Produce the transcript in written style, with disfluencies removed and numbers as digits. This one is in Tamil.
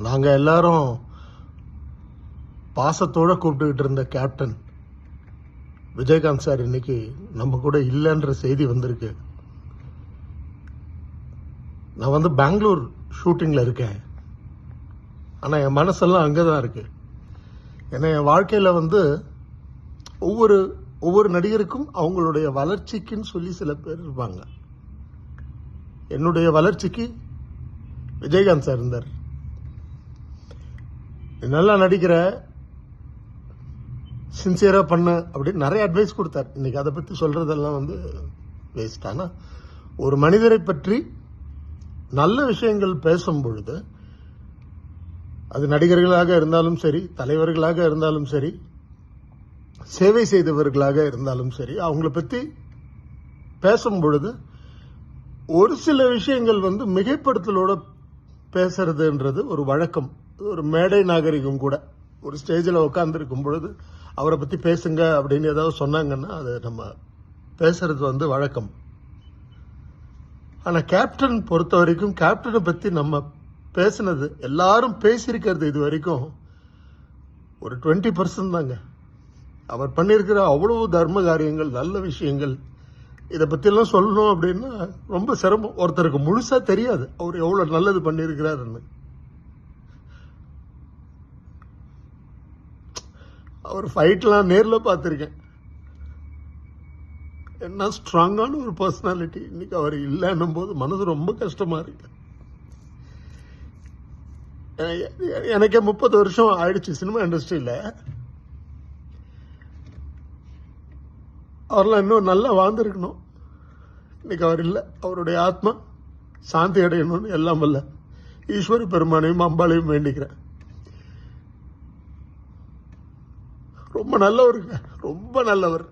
நாங்கள் எல்லாரும் பாசத்தோடு கூப்பிட்டுக்கிட்டு இருந்த கேப்டன் விஜயகாந்த் சார் இன்னைக்கு நம்ம கூட இல்லைன்ற செய்தி வந்திருக்கு. நான் பெங்களூர் ஷூட்டிங்கில் இருக்கேன். ஆனால் என் மனசெல்லாம் அங்கே தான் இருக்கு. ஏன்னா என் வாழ்க்கையில் ஒவ்வொரு நடிகருக்கும் அவங்களுடைய வளர்ச்சிக்குன்னு சொல்லி சில பேர் இருப்பாங்க. என்னுடைய வளர்ச்சிக்கு விஜயகாந்த் சார் இருந்தார். நல்லா நடிக்கிற, சின்சியரா பண்ண அப்படின்னு நிறைய அட்வைஸ் கொடுத்தார். இன்னைக்கு அதை பற்றி சொல்றதெல்லாம் வேஸ்ட். ஆனால் ஒரு மனிதரை பற்றி நல்ல விஷயங்கள் பேசும் பொழுது, அது நடிகர்களாக இருந்தாலும் சரி, தலைவர்களாக இருந்தாலும் சரி, சேவை செய்தவர்களாக இருந்தாலும் சரி, அவங்கள பற்றி பேசும் பொழுது ஒரு சில விஷயங்கள் மிகைப்படுத்தலோட பேசுறதுன்றது ஒரு வழக்கம். ஒரு மேடை நாகரிகம் கூட. ஒரு ஸ்டேஜில் உட்காந்துருக்கும் பொழுது அவரை பற்றி பேசுங்க அப்படின்னு ஏதாவது சொன்னாங்கன்னா அது நம்ம பேசுறது வழக்கம். ஆனால் கேப்டன் பொறுத்த வரைக்கும், கேப்டனை பற்றி நம்ம பேசினது, எல்லாரும் பேசியிருக்கிறது இது வரைக்கும் ஒரு 20% தாங்க. அவர் பண்ணியிருக்கிற அவ்வளவு தர்ம காரியங்கள், நல்ல விஷயங்கள், இதை பற்றியெல்லாம் சொல்லணும் அப்படின்னா ரொம்ப சிரமம். ஒருத்தருக்கு முழுசா தெரியாது அவர் எவ்வளோ நல்லது பண்ணியிருக்கிறாருன்னு. அவர் ஃபைட்லாம் நேரில் பார்த்துருக்கேன். என்ன ஸ்ட்ராங்கான ஒரு பர்சனாலிட்டி. இன்னைக்கு அவர் இல்லைன்னும் போது மனது ரொம்ப கஷ்டமா இருக்கு. எனக்கே 30 வருஷம் ஆயிடுச்சு சினிமா இண்டஸ்ட்ரியில். அவரெல்லாம் இன்னும் நல்லா வாழ்ந்துருக்கணும். இன்னைக்கு அவர் இல்லை. அவருடைய ஆத்மா சாந்தி அடையணும்னு எல்லாம் வல்ல ஈஸ்வர பெருமானையும் அம்பாளையும் வேண்டிக்கிறேன். ரொம்ப நல்லவருங்க, ரொம்ப நல்லவர்.